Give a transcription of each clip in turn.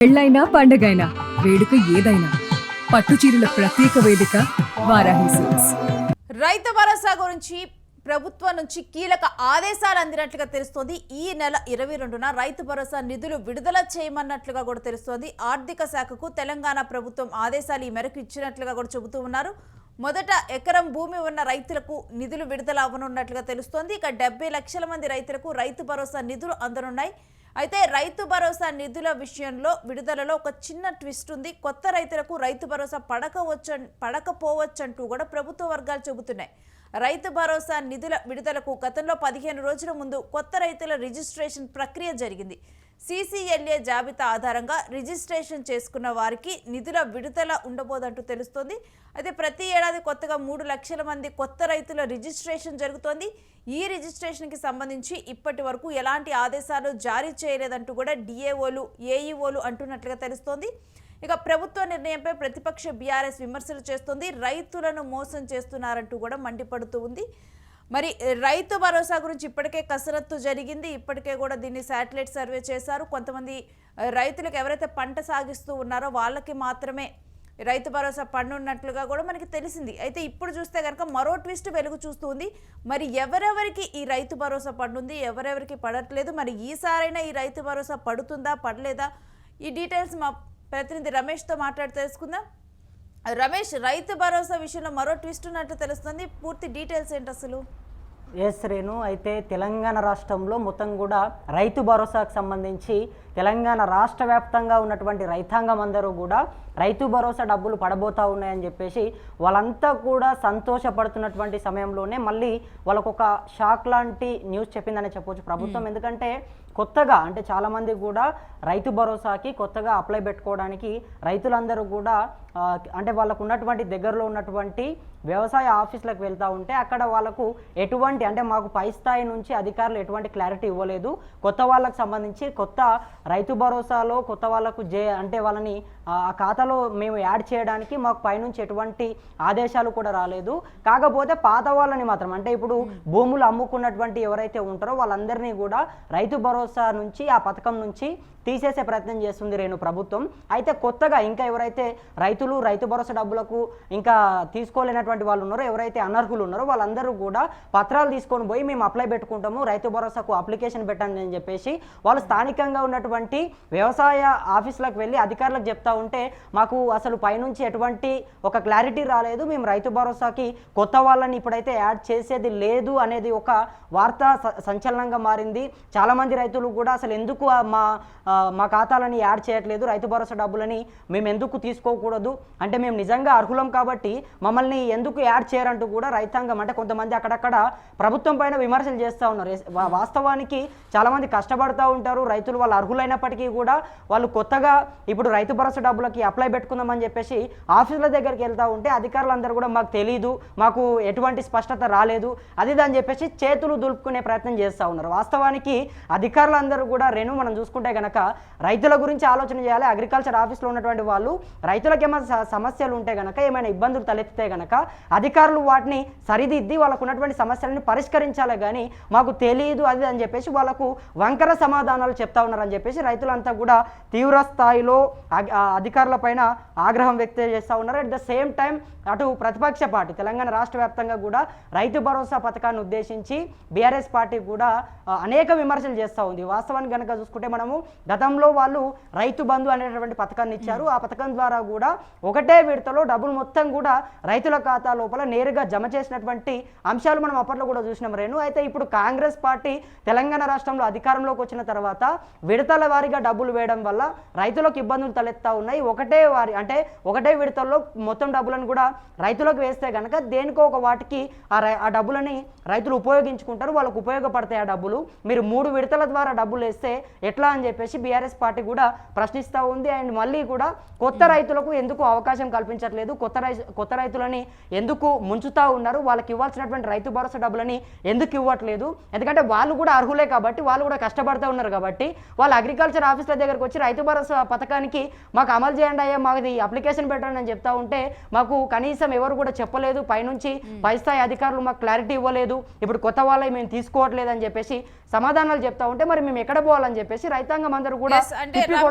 పెళ్ళైనా పండగైనా వేడుక ఏదైనా పట్టు చీరల ప్రత్యేక వేదిక వారాహి సిల్క్స్. రైతు భరోసా గురించి ప్రభుత్వం నుంచి కీలక ఆదేశాలు అందినట్లుగా తెలుస్తోంది. ఈ నెల 22న రైతు భరోసా నిధులు విడుదల చేయమన్నట్లుగా కూడా తెలుస్తోంది. ఆర్థిక శాఖకు తెలంగాణ ప్రభుత్వం ఆదేశాలు ఈ మేరకు ఇచ్చినట్లుగా కూడా చెబుతూ ఉన్నారు. మొదట ఎకరం భూమి ఉన్న రైతులకు నిధులు విడుదల అవ్వనున్నట్లుగా తెలుస్తోంది. ఇక 70 లక్షల మంది రైతులకు రైతు భరోసా నిధులు అందనున్నాయి. అయితే రైతు భరోసా నిధుల విషయంలో విడుదలలో ఒక చిన్న ట్విస్ట్ ఉంది. కొత్త రైతులకు రైతు భరోసా పడకపోవచ్చంటూ కూడా ప్రభుత్వ వర్గాలు చెబుతున్నాయి. రైతు భరోసా నిధుల విడుదలకు గతంలో 15 రోజుల ముందు కొత్త రైతుల రిజిస్ట్రేషన్ ప్రక్రియ జరిగింది. CCLA జాబితా ఆధారంగా రిజిస్ట్రేషన్ చేసుకున్న వారికి నిధుల విడుదల ఉండబోదంటూ తెలుస్తోంది. అయితే ప్రతి ఏడాది కొత్తగా 3 లక్షల మంది కొత్త రైతుల రిజిస్ట్రేషన్ జరుగుతోంది. ఈ రిజిస్ట్రేషన్కి సంబంధించి ఇప్పటి వరకు ఎలాంటి ఆదేశాలు జారీ చేయలేదంటూ కూడా DAOలు AEOలు అంటున్నట్లుగా తెలుస్తోంది. ఇక ప్రభుత్వ నిర్ణయంపై ప్రతిపక్ష BRS విమర్శలు చేస్తోంది. రైతులను మోసం చేస్తున్నారంటూ కూడా మండిపడుతూ ఉంది. మరి రైతు భరోసా గురించి ఇప్పటికే కసరత్తు జరిగింది. ఇప్పటికే కూడా దీన్ని శాటిలైట్ సర్వే చేశారు. కొంతమంది రైతులకు ఎవరైతే పంట సాగిస్తూ ఉన్నారో వాళ్ళకి మాత్రమే రైతు భరోసా పన్నున్నట్లుగా కూడా మనకి తెలిసింది. అయితే ఇప్పుడు చూస్తే కనుక మరో ట్విస్ట్ వెలుగు చూస్తుంది. మరి ఎవరెవరికి ఈ రైతు భరోసా పన్నుంది, ఎవరెవరికి పడట్లేదు, మరి ఈసారైనా ఈ రైతు భరోసా పడుతుందా పడలేదా, ఈ డీటెయిల్స్ మా ప్రతినిధి రమేష్తో మాట్లాడి తెలుసుకుందాం. రమేష్, రైతు భరోసా విషయంలో మరో ట్విస్ట్ ఉన్నట్టు తెలుస్తుంది. పూర్తి డీటెయిల్స్ ఏంటి అసలు? ఎస్ రేణు, అయితే తెలంగాణ రాష్ట్రంలో మొత్తం కూడా రైతు భరోసాకు సంబంధించి తెలంగాణ రాష్ట్ర వ్యాప్తంగా ఉన్నటువంటి రైతాంగం అందరూ కూడా రైతు భరోసా డబ్బులు పడబోతా ఉన్నాయని చెప్పేసి వాళ్ళంతా కూడా సంతోషపడుతున్నటువంటి సమయంలోనే మళ్ళీ వాళ్ళకొక షాక్ లాంటి న్యూస్ చెప్పిందని చెప్పవచ్చు ప్రభుత్వం. ఎందుకంటే కొత్తగా అంటే చాలామంది కూడా రైతు భరోసాకి కొత్తగా అప్లై పెట్టుకోవడానికి రైతులందరూ కూడా అంటే వాళ్ళకు ఉన్నటువంటి దగ్గరలో ఉన్నటువంటి వ్యవసాయ ఆఫీసులకు వెళ్తూ ఉంటే అక్కడ వాళ్ళకు ఎటువంటి అంటే మాకు పై స్థాయి నుంచి అధికారులు ఎటువంటి క్లారిటీ ఇవ్వలేదు. కొత్త వాళ్ళకు సంబంధించి కొత్త రైతు భరోసాలో కొత్త వాళ్ళకు అంటే వాళ్ళని ఆ ఖాతాలో మేము యాడ్ చేయడానికి మాకు పైనుంచి ఎటువంటి ఆదేశాలు కూడా రాలేదు. కాకపోతే పాత వాళ్ళని మాత్రం అంటే ఇప్పుడు భూములు అమ్ముకున్నటువంటి ఎవరైతే ఉంటారో వాళ్ళందరినీ కూడా రైతు భరోసా నుంచి ఆ పథకం నుంచి తీసేసే ప్రయత్నం చేస్తుంది రేణు ప్రభుత్వం. అయితే కొత్తగా ఇంకా ఎవరైతే రైతులు రైతు భరోసా డబ్బులకు ఇంకా తీసుకోలేనటువంటి వాళ్ళు ఉన్నారో, ఎవరైతే అనర్హులు ఉన్నారో వాళ్ళందరూ కూడా పత్రాలు తీసుకొని పోయి మేము అప్లై పెట్టుకుంటాము, రైతు భరోసాకు అప్లికేషన్ పెట్టండి అని చెప్పేసి వాళ్ళు స్థానికంగా ఉన్నటువంటి వ్యవసాయ ఆఫీసులకు వెళ్ళి అధికారులకు చెప్తా ఉంటే మాకు అసలు పైనుంచి ఎటువంటి ఒక క్లారిటీ రాలేదు, మేము రైతు భరోసాకి కొత్త వాళ్ళని ఇప్పుడైతే యాడ్ చేసేది లేదు అనేది ఒక వార్త సంచలనంగా మారింది. చాలామంది రైతులు కూడా అసలు ఎందుకు మా ఖాతాలని యాడ్ చేయట్లేదు, రైతు భరోసా డబ్బులని మేము ఎందుకు తీసుకోకూడదు, అంటే మేము నిజంగా అర్హులం కాబట్టి మమ్మల్ని ఎందుకు యాడ్ చేయరంటూ కూడా రైతాంగం అంటే కొంతమంది అక్కడక్కడ ప్రభుత్వం పైన విమర్శలు చేస్తూ ఉన్నారు. వాస్తవానికి చాలామంది కష్టపడుతూ ఉంటారు రైతులు, వాళ్ళు అర్హులైనప్పటికీ కూడా వాళ్ళు కొత్తగా ఇప్పుడు రైతు భరోసా డబ్బులకి అప్లై పెట్టుకుందామని చెప్పేసి ఆఫీసుల దగ్గరికి వెళ్తూ ఉంటే అధికారులందరూ కూడా మాకు తెలీదు, మాకు ఎటువంటి స్పష్టత రాలేదు అది అని చెప్పేసి చేతులు దులుపుకునే ప్రయత్నం చేస్తూ ఉన్నారు. వాస్తవానికి అధికారులందరూ కూడా మనం చూసుకుంటే కనుక రైతుల గురించి ఆలోచన చేయాలి. అగ్రికల్చర్ ఆఫీస్లో ఉన్నటువంటి వాళ్ళు రైతులకు ఏమైనా సమస్యలు ఉంటే కనుక, ఏమైనా ఇబ్బందులు తలెత్తితే కనుక అధికారులు వాటిని సరిదిద్ది వాళ్ళకు ఉన్నటువంటి సమస్యలను పరిష్కరించాలి. కానీ మాకు తెలియదు అది అని చెప్పేసి వాళ్ళకు వంకర సమాధానాలు చెప్తా ఉన్నారని చెప్పేసి రైతులంతా కూడా తీవ్ర స్థాయిలో అధికారుల పైన ఆగ్రహం వ్యక్తం చేస్తూ ఉన్నారు. అట్ ద సేమ్ టైం అటు ప్రతిపక్ష పార్టీ తెలంగాణ రాష్ట్ర వ్యాప్తంగా కూడా రైతు భరోసా పథకాన్ని ఉద్దేశించి BRS పార్టీ కూడా అనేక విమర్శలు చేస్తూ ఉంది. వాస్తవానికి కనుక చూసుకుంటే మనము గతంలో వాళ్ళు రైతు బంధు అనేటువంటి పథకాన్ని ఇచ్చారు. ఆ పథకం ద్వారా కూడా ఒకటే విడతలో డబ్బులు మొత్తం కూడా రైతుల ఖాతా లోపల నేరుగా జమ చేసినటువంటి అంశాలు మనం అప్పట్లో కూడా చూసినాం రేణు. అయితే ఇప్పుడు కాంగ్రెస్ పార్టీ తెలంగాణ రాష్ట్రంలో అధికారంలోకి వచ్చిన తర్వాత విడతల వారీగా డబ్బులు వేయడం వల్ల రైతులకు ఇబ్బందులు తలెత్తా ఉన్నాయి. ఒకటే విడతల్లో మొత్తం డబ్బులను కూడా రైతులకు వేస్తే కనుక దేనికో ఒక వాటికి ఆ డబ్బులని రైతులు ఉపయోగించుకుంటారు, వాళ్ళకు ఉపయోగపడతాయి ఆ డబ్బులు. మీరు 3 విడతల ద్వారా డబ్బులు వేస్తే ఎట్లా అని చెప్పేసి BRS పార్టీ కూడా ప్రశ్నిస్తూ ఉంది. అండ్ మళ్ళీ కూడా కొత్త రైతులకు ఎందుకు అవకాశం కల్పించట్లేదు, కొత్త రైతులని ఎందుకు ముంచుతూ ఉన్నారు, వాళ్ళకి ఇవ్వాల్సినటువంటి రైతు భరోసా డబ్బులని ఎందుకు ఇవ్వట్లేదు, ఎందుకంటే వాళ్ళు కూడా అర్హులే కాబట్టి వాళ్ళు కూడా కష్టపడుతూ ఉన్నారు కాబట్టి వాళ్ళు అగ్రికల్చర్ ఆఫీసుల దగ్గరకు వచ్చి రైతు భరోసా పథకానికి మాకు అమలు చేయండి అయ్యా, మాకు అప్లికేషన్ పెట్టండి అని చెప్తా ఉంటే మాకు కనీసం ఎవరు కూడా చెప్పలేదు, పైనుంచి పై స్థాయి అధికారులు మాకు క్లారిటీ ఇవ్వలేదు, ఇప్పుడు కొత్త వాళ్ళని మేము తీసుకోవట్లేదు అని చెప్పేసి సమాధానాలు చెప్తా ఉంటే మరి మేము ఎక్కడ పోవాలని చెప్పేసి రైతాంగం అందరూ కూడా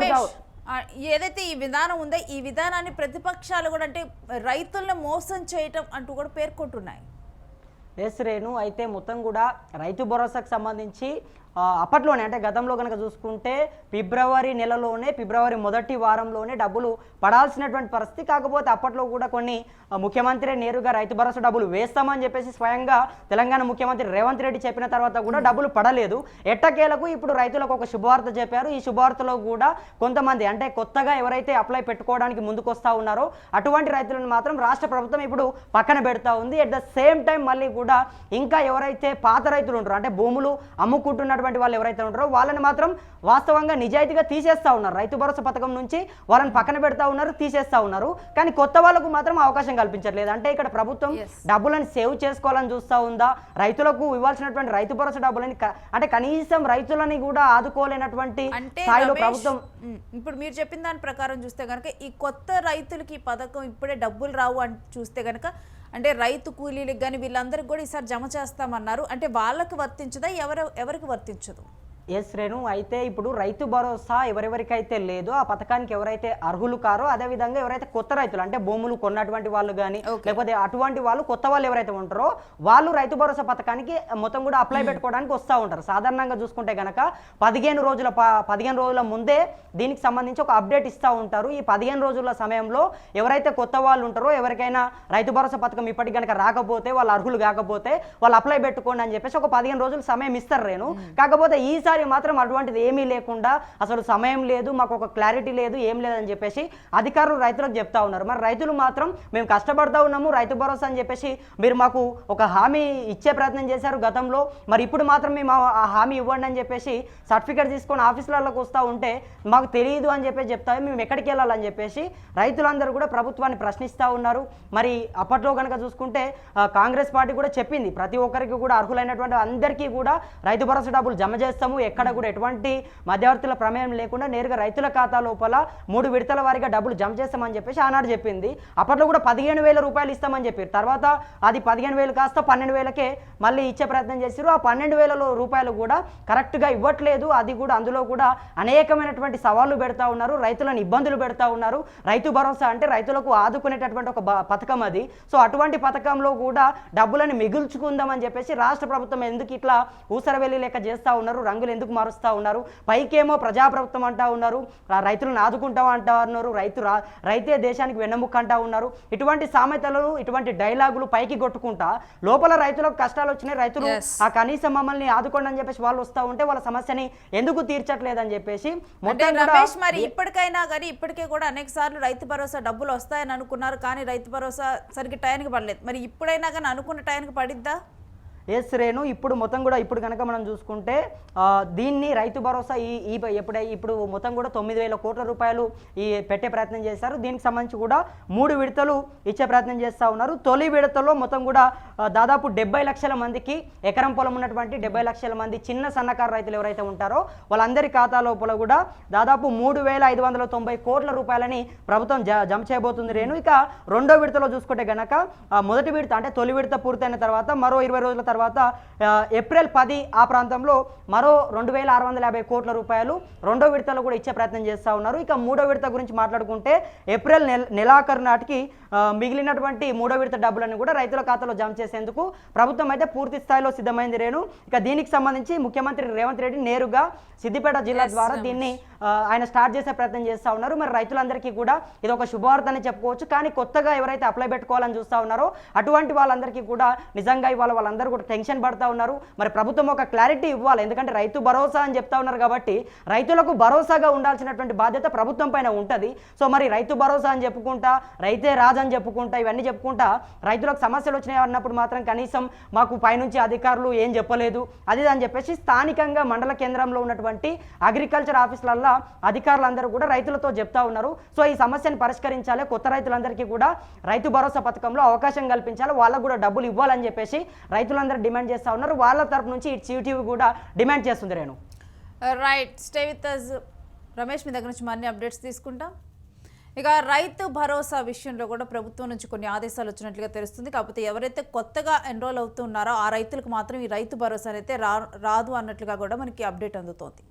ఆ, ఏదైతే ఈ విధానం ఉందో ఈ విధానాన్ని ప్రతిపక్షాలు కూడా అంటే రైతులను మోసం చేయటం అంటూ కూడా పేర్కొంటున్నాయి. ఎస్ రేణు, అయితే మొత్తం కూడా రైతు భరోసాకు సంబంధించి అప్పట్లోనే అంటే గతంలో కనుక చూసుకుంటే ఫిబ్రవరి నెలలోనే ఫిబ్రవరి మొదటి వారంలోనే డబ్బులు పడాల్సినటువంటి పరిస్థితి. కాకపోతే అప్పట్లో కూడా కొన్ని ముఖ్యమంత్రి నేరుగా రైతు భరోసా డబ్బులు వేస్తామని చెప్పేసి స్వయంగా తెలంగాణ ముఖ్యమంత్రి రేవంత్ రెడ్డి చెప్పిన తర్వాత కూడా డబ్బులు పడలేదు. ఎట్టకేలకు ఇప్పుడు రైతులకు ఒక శుభవార్త చెప్పారు. ఈ శుభవార్తలో కూడా కొంతమంది అంటే కొత్తగా ఎవరైతే అప్లై పెట్టుకోవడానికి ముందుకొస్తా ఉన్నారో అటువంటి రైతులను మాత్రం రాష్ట్ర ప్రభుత్వం ఇప్పుడు పక్కన పెడతా ఉంది. అట్ ద సేమ్ టైం మళ్ళీ కూడా ఇంకా ఎవరైతే పాత రైతులు ఉంటారో అంటే భూములు అమ్ముకుంటున్నటువంటి వాళ్ళు ఎవరైతే ఉంటారో వాళ్ళని మాత్రం వాస్తవంగా నిజాయితీగా తీసేస్తా ఉన్నారు. రైతు భరోసా పథకం నుంచి వాళ్ళని పక్కన పెడతా ఉన్నారు, తీసేస్తా ఉన్నారు. కానీ కొత్త వాళ్ళకు మాత్రం అవకాశం కల్పించట్లేదు. అంటే ఇక్కడ ప్రభుత్వం డబ్బులను సేవ్ చేసుకోవాలని చూస్తూ ఉందా, రైతులకు ఇవ్వాల్సినటువంటి రైతు భరోసా డబ్బులని అంటే కనీసం రైతులని కూడా ఆదుకోలేనటువంటి స్థాయిలో ప్రభుత్వం. ఇప్పుడు మీరు చెప్పిన దాని ప్రకారం చూస్తే కనుక ఈ కొత్త రైతులకి ఈ పథకం ఇప్పుడే డబ్బులు రావు అని చూస్తే కనుక అంటే రైతు కూలీలకు కానీ వీళ్ళందరికీ కూడా ఈసారి జమ చేస్తామన్నారు. అంటే వాళ్ళకి వర్తించదా, ఎవరికి వర్తించదు? ఎస్ రేణు, అయితే ఇప్పుడు రైతు భరోసా ఎవరెవరికైతే లేదో ఆ పథకానికి ఎవరైతే అర్హులు కారో అదేవిధంగా ఎవరైతే కొత్త రైతులు అంటే భూములు కొన్నటువంటి వాళ్ళు కానీ లేకపోతే అటువంటి వాళ్ళు కొత్త వాళ్ళు ఎవరైతే ఉంటారో వాళ్ళు రైతు భరోసా పథకానికి మొత్తం కూడా అప్లై పెట్టుకోవడానికి వస్తూ ఉంటారు. సాధారణంగా చూసుకుంటే కనుక 15 రోజుల ముందే దీనికి సంబంధించి ఒక అప్డేట్ ఇస్తూ ఉంటారు. ఈ 15 రోజుల సమయంలో ఎవరైతే కొత్త వాళ్ళు ఉంటారో ఎవరికైనా రైతు భరోసా పథకం ఇప్పటికి కనుక రాకపోతే వాళ్ళు అర్హులు కాకపోతే వాళ్ళు అప్లై పెట్టుకోండి అని చెప్పేసి ఒక 15 రోజులు సమయం ఇస్తారు రేణు. కాకపోతే ఈసారి మాత్రం అటువంటిది ఏమీ లేకుండా అసలు సమయం లేదు, మాకు ఒక క్లారిటీ లేదు, ఏం లేదని చెప్పేసి అధికారులు రైతులకు చెప్తా ఉన్నారు. మరి రైతులు మాత్రం మేము కష్టపడతా ఉన్నాము రైతు భరోసా అని చెప్పేసి మీరు మాకు ఒక హామీ ఇచ్చే ప్రయత్నం చేశారు గతంలో, మరి ఇప్పుడు మాత్రం మేము ఆ హామీ ఇవ్వండి అని చెప్పేసి సర్టిఫికేట్ తీసుకొని ఆఫీసులకు వస్తూ ఉంటే మాకు తెలియదు అని చెప్పేసి చెప్తాము, మేము ఎక్కడికి వెళ్ళాలని చెప్పేసి రైతులందరూ కూడా ప్రభుత్వాన్ని ప్రశ్నిస్తూ ఉన్నారు. మరి అప్పట్లో కనుక చూసుకుంటే కాంగ్రెస్ పార్టీ కూడా చెప్పింది ప్రతి ఒక్కరికి కూడా అర్హులైనటువంటి అందరికీ కూడా రైతు భరోసా డబ్బులు జమ చేస్తాము, ఎక్కడ కూడా ఎటువంటి మధ్యవర్తుల ప్రమేయం లేకుండా నేరుగా రైతుల ఖాతా లోపల 3 విడతల వారీగా డబ్బులు జమ చేస్తామని చెప్పేసి ఆనాడు చెప్పింది. అప్పట్లో కూడా 15,000 రూపాయలు ఇస్తామని చెప్పారు. తర్వాత అది 15,000 కాస్త 12,000కే మళ్ళీ ఇచ్చే ప్రయత్నం చేశారు. ఆ 12,000 రూపాయలు కూడా కరెక్ట్గా ఇవ్వట్లేదు. అది కూడా అందులో కూడా అనేకమైనటువంటి సవాళ్లు పెడతా ఉన్నారు, రైతులను ఇబ్బందులు పెడతా ఉన్నారు. రైతు భరోసా అంటే రైతులకు ఆదుకునేటటువంటి ఒక పథకం అది. సో అటువంటి పథకంలో కూడా డబ్బులను మిగుల్చుకుందామని చెప్పేసి రాష్ట్ర ప్రభుత్వం ఎందుకు ఇట్లా ఊసరవెల్లి లెక్క చేస్తూ ఉన్నారు, రంగులు ఎందుకు మారుస్తూ ఉన్నారు, పైకేమో ప్రజాప్రభుత్వం అంటా ఉన్నారు, రైతులను ఆదుకుంటాం అంటా ఉన్నారు, రైతే దేశానికి వెన్నెముక్క అంటా ఉన్నారు. ఇటువంటి సామెతలు ఇటువంటి డైలాగులు పైకి కొట్టుకుంటా లోపల రైతులకు కష్టాలు వచ్చినాయి, రైతులు ఆ కనీసం మమ్మల్ని ఆదుకోండి అని చెప్పేసి వాళ్ళు వస్తూ ఉంటే వాళ్ళ సమస్యని ఎందుకు తీర్చట్లేదని చెప్పేసి రమేష్ మరి ఇప్పటికైనా కానీ ఇప్పటికే కూడా అనేక సార్లు రైతు భరోసా డబ్బులు వస్తాయని అనుకున్నారు, కానీ రైతు భరోసా సరిగ్గా టైంకి పడలేదు. మరి ఇప్పుడైనా కానీ అనుకున్న టైంకి పడిద్దా? ఎస్ రేణు, ఇప్పుడు మొత్తం కూడా ఇప్పుడు కనుక మనం చూసుకుంటే దీన్ని రైతు భరోసా ఇప్పుడు మొత్తం కూడా 9,000 కోట్ల రూపాయలు పెట్టే ప్రయత్నం చేశారు. దీనికి సంబంధించి కూడా 3 విడతలు ఇచ్చే ప్రయత్నం చేస్తూ ఉన్నారు. తొలి విడతలో మొత్తం కూడా దాదాపు 70 లక్షల మందికి ఎకరం పొలం ఉన్నటువంటి 70 లక్షల మంది చిన్న సన్నకారు రైతులు ఎవరైతే ఉంటారో వాళ్ళందరి ఖాతా లోపల కూడా దాదాపు 3,590 కోట్ల రూపాయలని ప్రభుత్వం జమ చేయబోతుంది రేణు. ఇక రెండో విడతలో చూసుకుంటే గనక మొదటి విడత అంటే తొలి విడత పూర్తయిన తర్వాత మరో 20 రోజుల తర్వాత ఏప్రిల్ 10 ఆ ప్రాంతంలో మరో 2,650 కోట్ల రూపాయలు రెండో విడతలో కూడా ఇచ్చే ప్రయత్నం చేస్తూ ఉన్నారు. ఇక మూడో విడత గురించి మాట్లాడుకుంటే ఏప్రిల్ నెలాఖరు నాటికి మిగిలినటువంటి మూడో విడత డబ్బులను కూడా రైతుల ఖాతాలో జమ చేసేందుకు ప్రభుత్వం అయితే పూర్తి స్థాయిలో సిద్ధమైంది రేణు. ఇక దీనికి సంబంధించి ముఖ్యమంత్రి రేవంత్ రెడ్డి నేరుగా సిద్దిపేట జిల్లా ద్వారా దీన్ని ఆయన స్టార్ట్ చేసే ప్రయత్నం చేస్తూ ఉన్నారు. మరి రైతులందరికీ కూడా ఇది ఒక శుభవార్త అని చెప్పుకోవచ్చు. కానీ కొత్తగా ఎవరైతే అప్లై పెట్టుకోవాలని చూస్తూ ఉన్నారో అటువంటి వాళ్ళందరికీ కూడా నిజంగా ఇవాళ వాళ్ళందరూ కూడా టెన్షన్ పడతా ఉన్నారు. మరి ప్రభుత్వం ఒక క్లారిటీ ఇవ్వాలి, ఎందుకంటే రైతు భరోసా అని చెప్తా ఉన్నారు కాబట్టి రైతులకు భరోసాగా ఉండాల్సినటువంటి బాధ్యత ప్రభుత్వం పైన ఉంటుంది. సో మరి రైతు భరోసా అని చెప్పుకుంటా, రైతే రాజు అని చెప్పుకుంటా, ఇవన్నీ చెప్పుకుంటా రైతులకు సమస్యలు వచ్చినాయి అన్నప్పుడు మాత్రం కనీసం మాకు పైనుంచి అధికారులు ఏం చెప్పలేదు అది అని చెప్పేసి స్థానికంగా మండల కేంద్రంలో ఉన్నటువంటి అగ్రికల్చర్ ఆఫీసులలో అధికారులందరూ కూడా రైతులతో చెప్తా ఉన్నారు. సో ఈ సమస్యను పరిష్కరించాలి, కొత్త రైతులందరికీ కూడా రైతు భరోసా పథకంలో అవకాశం కల్పించాలి, వాళ్ళకు కూడా డబ్బులు ఇవ్వాలని చెప్పేసి రైతులందరూ డిమాండ్ చేస్తూ ఉన్నారు. వాళ్ళ తరపు నుంచి CTV కూడా డిమాండ్ చేస్తుంది Renu. Right, stay with us Ramesh, మీ దగ్గర నుంచి మరిన్ని అప్డేట్స్ తీసుకుంటాం. ఇక రైతు భరోసా విషయంలో కూడా ప్రభుత్వం నుంచి కొన్ని ఆదేశాలు వచ్చినట్లుగా తెలుస్తుంది. కాకపోతే ఎవరైతే కొత్తగా ఎన్రోల్ అవుతున్నారో ఆ రైతులకు మాత్రం ఈ రైతు భరోసా అయితే రాదు అన్నట్లుగా కూడా మనకి అప్డేట్ అందుతోంది.